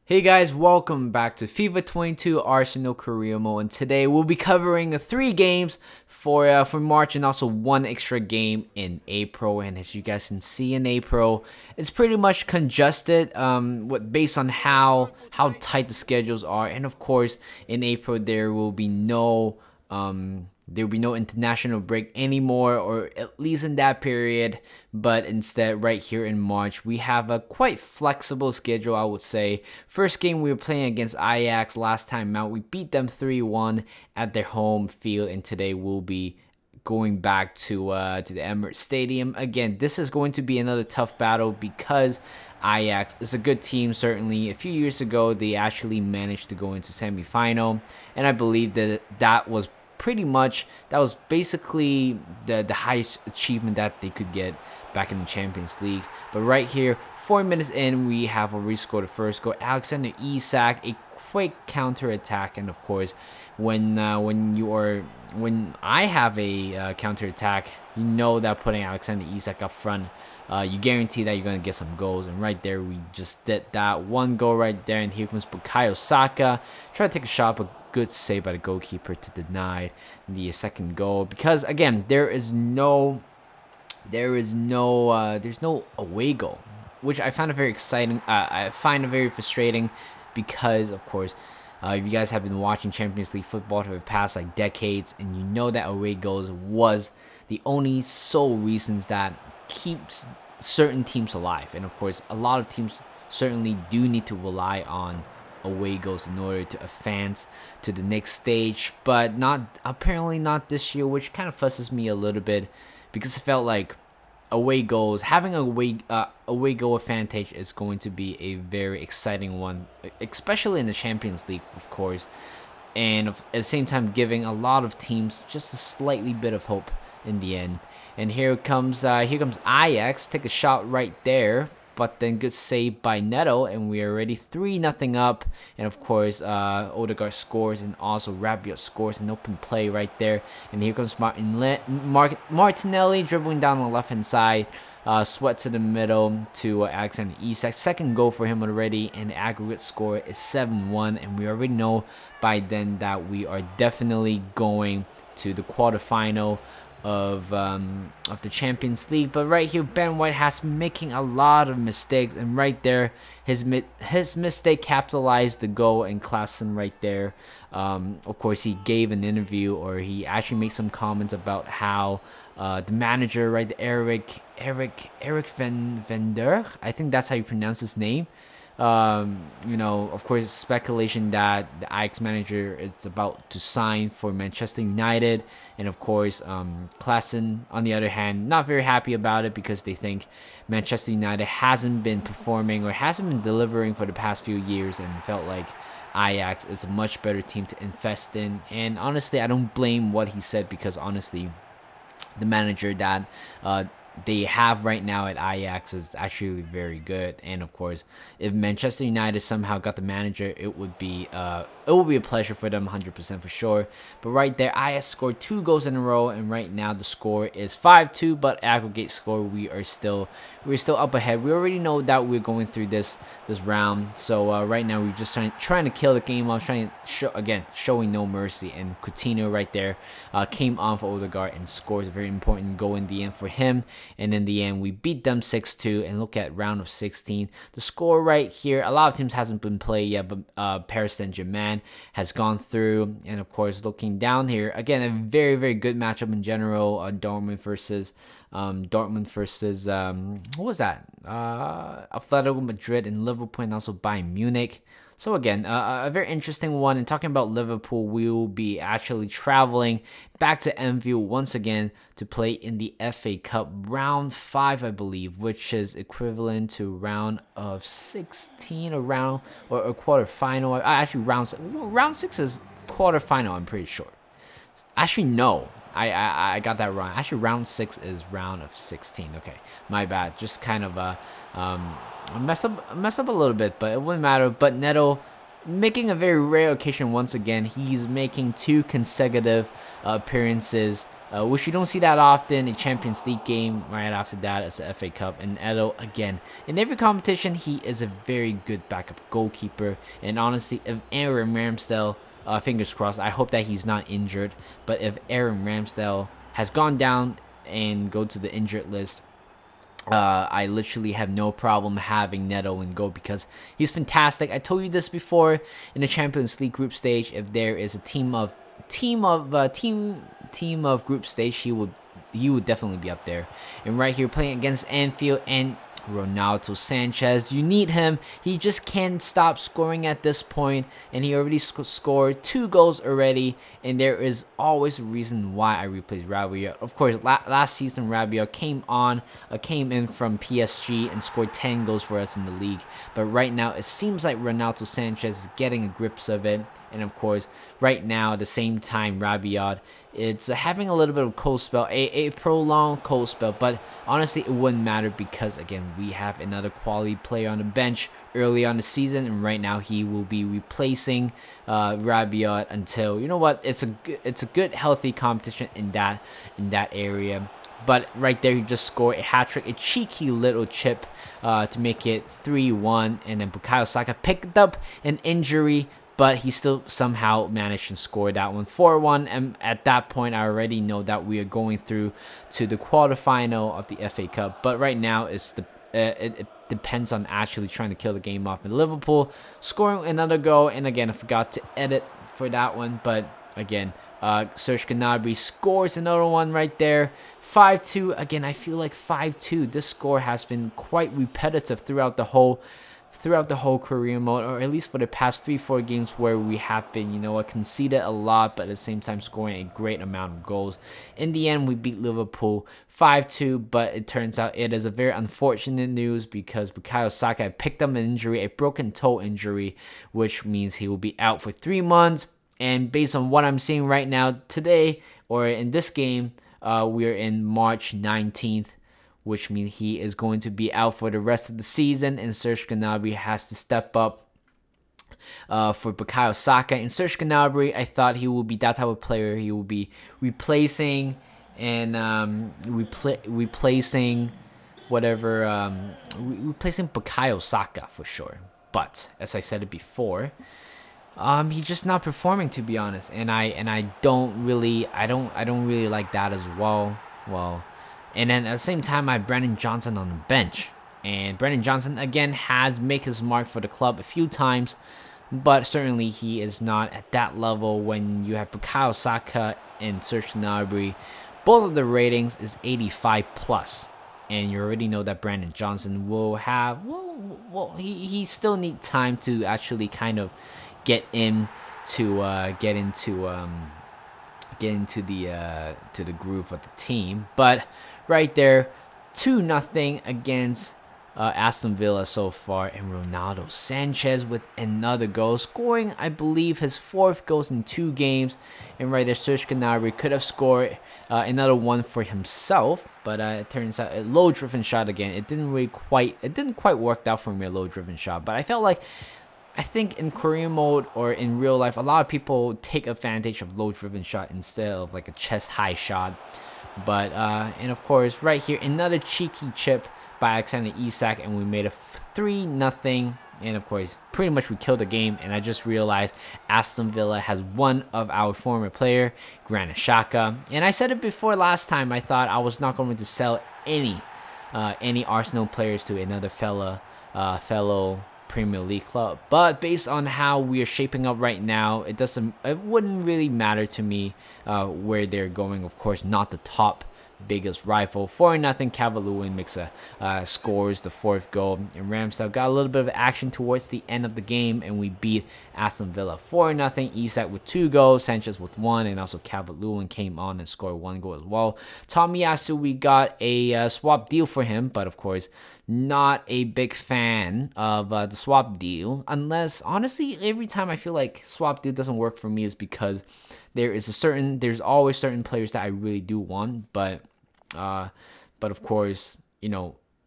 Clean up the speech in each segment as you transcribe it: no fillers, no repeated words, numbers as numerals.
Hey guys, welcome back to FIFA 22 Arsenal Career Mode, and today we'll be covering 3 games for March and also 1 extra game in April. And as you guys can see in April, it's pretty much congested based on how tight the schedules are, and of course in April there will be no international break anymore, or at least in that period. But instead, right here in March, we have a quite flexible schedule, I would say. First game, we were playing against Ajax last time out. We beat them 3-1 at their home field, and today we'll be going back to the Emirates Stadium. Again, this is going to be another tough battle because Ajax is a good team. Certainly, a few years ago, they actually managed to go into semifinal, and I believe that was basically the highest achievement that they could get back in the Champions League. But right here, 4 minutes in, we have already scored the first goal. Alexander Isak, a quick counter attack, and of course, when I have a counter attack, you know that putting Alexander Isak up front, you guarantee that you're gonna get some goals. And right there, we just did that. 1 goal right there, and here comes Bukayo Saka. Try to take a shot, but good save by the goalkeeper to deny the second goal. Because again, there's no away goal, which I found it very exciting. I find it very frustrating because, of course, if you guys have been watching Champions League football for the past decades, and you know that away goals was the only sole reasons that keeps certain teams alive. And of course, a lot of teams certainly do need to rely on away goals in order to advance to the next stage, but apparently not this year, which kind of fusses me a little bit, because it felt like having away goal advantage is going to be a very exciting one, especially in the Champions League, of course, and at the same time giving a lot of teams just a slightly bit of hope in the end. And here comes Ajax, take a shot right there, but then good save by Neto, and we are already 3-0 up. And of course, Odegaard scores, and also Rabiot scores an open play right there. And here comes Martinelli dribbling down on the left-hand side, sweat to the middle to Alexander Isak. Second goal for him already, and the aggregate score is 7-1. And we already know by then that we are definitely going to the quarterfinal of the Champions League. But right here, Ben White has been making a lot of mistakes, and right there, his mistake capitalized the goal. And Klaassen right there, of course, he gave an interview, or he actually made some comments about how the manager, right, Eric van der, I think that's how you pronounce his name. Of course, speculation that the Ajax manager is about to sign for Manchester United. And of course, Klaassen, on the other hand, not very happy about it, because they think Manchester United hasn't been performing or hasn't been delivering for the past few years, and felt like Ajax is a much better team to invest in. And honestly, I don't blame what he said, because honestly, the manager that they have right now at Ajax is actually very good. And of course, if Manchester United somehow got the manager, it would be a pleasure for them, 100% for sure. But right there, Ajax scored 2 goals in a row, and right now the score is 5-2. But aggregate score, we're still up ahead. We already know that we're going through this round. So right now we're just trying to kill the game off, showing no mercy. And Coutinho right there came on for Odegaard and scores a very important goal in the end for him. And in the end, we beat them 6-2. And look at round of 16. The score right here, a lot of teams hasn't been played yet, but Paris Saint-Germain has gone through. And of course, looking down here, again, a very, very good matchup in general. Dortmund versus what was that? Atletico Madrid and Liverpool, and also Bayern Munich. So again, a very interesting one. And talking about Liverpool, we will be actually traveling back to Anfield once again to play in the FA Cup round 5, I believe, which is equivalent to round of 16, or a quarterfinal. Actually, round 6 is quarterfinal, I'm pretty sure. Actually, no. I got that wrong. Actually, round 6 is round of 16. Okay, my bad. Just kind of I messed up a little bit, but it wouldn't matter. But Neto making a very rare occasion once again. He's making 2 consecutive appearances which you don't see that often. A Champions League game right after that is the FA Cup. And Edo, again, in every competition, he is a very good backup goalkeeper. And honestly, if Aaron Ramsdale, fingers crossed, I hope that he's not injured. But if Aaron Ramsdale has gone down and go to the injured list, I literally have no problem having Neto in goal because he's fantastic. I told you this before in the Champions League group stage. If there is a team of group stage, he would definitely be up there. And right here, playing against Anfield and Ronaldo Sanchez, you need him. He just can't stop scoring at this point, and he already scored 2 goals already. And there is always a reason why I replaced Rabiot. Of course, last season Rabiot came in from PSG and scored 10 goals for us in the league. But right now, it seems like Ronaldo Sanchez is getting a grips of it. And of course, right now, at the same time, Rabiot, it's having a little bit of cold spell, a prolonged cold spell. But honestly, it wouldn't matter because, again, we have another quality player on the bench early on the season. And right now, he will be replacing Rabiot until, you know what, it's a good, healthy competition in that area. But right there, he just scored a hat-trick, a cheeky little chip to make it 3-1. And then Bukayo Saka picked up an injury, but he still somehow managed to score that one 4-1. And at that point, I already know that we are going through to the quarterfinal of the FA Cup. But right now, it depends on actually trying to kill the game off. And Liverpool scoring another goal. And again, I forgot to edit for that one. But again, Serge Gnabry scores another one right there. 5-2. Again, I feel like 5-2. This score has been quite repetitive throughout the whole career mode, or at least for the past 3-4 games where we have been, conceded a lot, but at the same time scoring a great amount of goals. In the end, we beat Liverpool 5-2, but it turns out it is a very unfortunate news because Bukayo Saka picked up an injury, a broken toe injury, which means he will be out for 3 months. And based on what I'm seeing right now today, or in this game, we're in March 19th, which means he is going to be out for the rest of the season, and Serge Gnabry has to step up for Bukayo Saka. And Serge Gnabry, I thought he would be that type of player. He will be replacing replacing Bukayo Saka for sure. But as I said it before, he's just not performing, to be honest, and I don't really like that as well. And then at the same time, I have Brandon Johnson on the bench. And Brandon Johnson, again, has made his mark for the club a few times. But certainly he is not at that level when you have Bukayo Saka and Serge Gnabry. Both of the ratings is 85 plus. And you already know that Brandon Johnson will have... he still needs time to actually kind of get into the groove of the team. But right there, 2-0 against Aston Villa so far, and Ronaldo Sanchez with another goal, scoring, I believe, his 4th goal in 2 games. And right there, Serge Gnabry could have scored another one for himself, but it turns out a low-driven shot again. It didn't quite work out for me, a low-driven shot. But I think in career mode or in real life, a lot of people take advantage of low-driven shot instead of like a chest-high shot. But, and of course, right here, another cheeky chip by Alexander Isak, and we made a 3-0. And of course, pretty much we killed the game. And I just realized Aston Villa has one of our former player, Granit Xhaka. And I said it before last time, I thought I was not going to sell any Arsenal players to another fellow Premier League club, but based on how we are shaping up right now, it wouldn't really matter to me where they're going. Of course, not the top biggest rival. 4-0, Calvert-Lewin scores the 4th goal, and Ramsdale got a little bit of action towards the end of the game, and we beat Aston Villa 4-0. Isak with 2 goals, Sanchez with 1, and also Calvert-Lewin came on and scored 1 goal as well. Tomiyasu, we got a swap deal for him, but of course, not a big fan of the swap deal, unless, honestly, every time I feel like swap deal doesn't work for me is because there's always certain players that I really do want, but of course,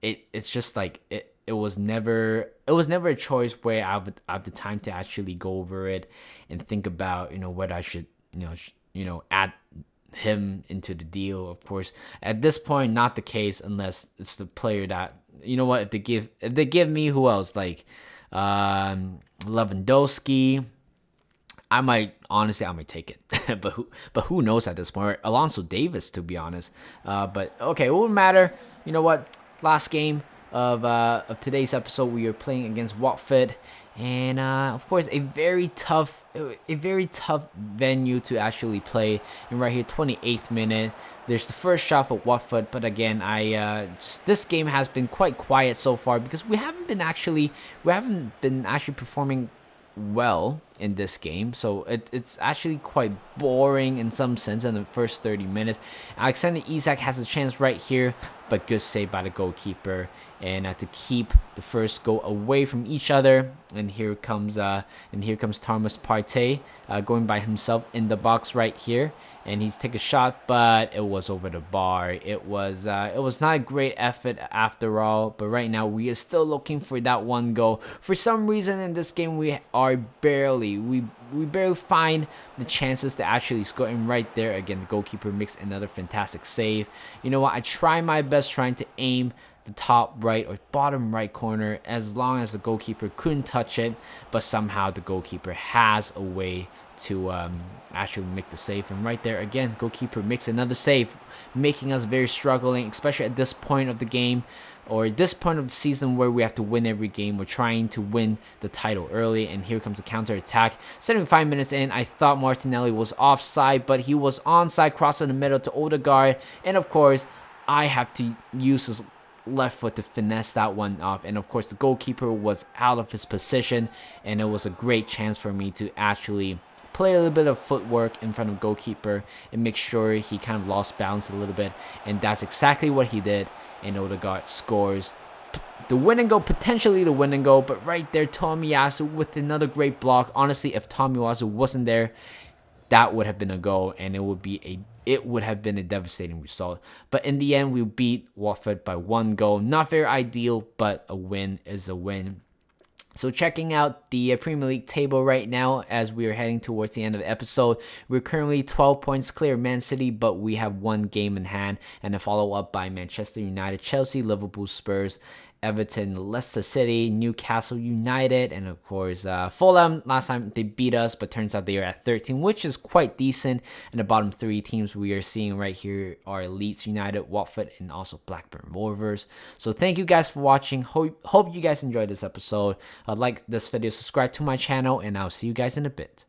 it's just like it was never a choice where I have the time to actually go over it and think about whether I should add him into the deal. Of course, at this point, not the case unless it's the player that, you know what, if they give me who else, like Lewandowski, I might take it, but who knows at this point? Or Alonso Davis, to be honest. But okay, it won't matter. You know what? Last game of today's episode, we are playing against Watford, and of course a very tough venue to actually play. And right here, 28th minute. There's the first shot for Watford, but again, this game has been quite quiet so far because we haven't been actually performing well in this game, so it's actually quite boring in some sense in the first 30 minutes. Alexander Isak has a chance right here, but good save by the goalkeeper, and to keep the first goal away from each other. And here comes Thomas Partey going by himself in the box right here, and he's take a shot, but it was over the bar. It was not a great effort after all, but right now we are still looking for that one goal. For some reason in this game we barely find the chances to actually score, and right there again the goalkeeper makes another fantastic save. You know what, I try my best trying to aim the top right or bottom right corner as long as the goalkeeper couldn't touch it, but somehow the goalkeeper has a way to actually make the save. And right there again, goalkeeper makes another save, making us very struggling, especially at this point of the game, or this point of the season where we have to win every game. We're trying to win the title early, and here comes a counter attack. 75 minutes in, I thought Martinelli was offside, but he was onside, cross in the middle to Odegaard, and of course I have to use his left foot to finesse that one off. And of course the goalkeeper was out of his position, and it was a great chance for me to actually play a little bit of footwork in front of goalkeeper and make sure he kind of lost balance a little bit, and that's exactly what he did. And Odegaard scores the winning goal, potentially the winning goal, but right there Tomiyasu with another great block. Honestly, if Tomiyasu wasn't there, that would have been a goal, and it would have been a devastating result. But in the end, we beat Watford by 1 goal. Not very ideal, but a win is a win. So checking out the Premier League table right now as we are heading towards the end of the episode. We're currently 12 points clear of Man City, but we have 1 game in hand, and a follow-up by Manchester United, Chelsea, Liverpool, Spurs, Everton, Leicester City, Newcastle United, and of course Fulham. Last time they beat us, but turns out they are at 13, which is quite decent. And the bottom 3 teams we are seeing right here are Leeds United, Watford, and also Blackburn Rovers. So thank you guys for watching. Hope you guys enjoyed this episode. Like this video, subscribe to my channel, and I'll see you guys in a bit.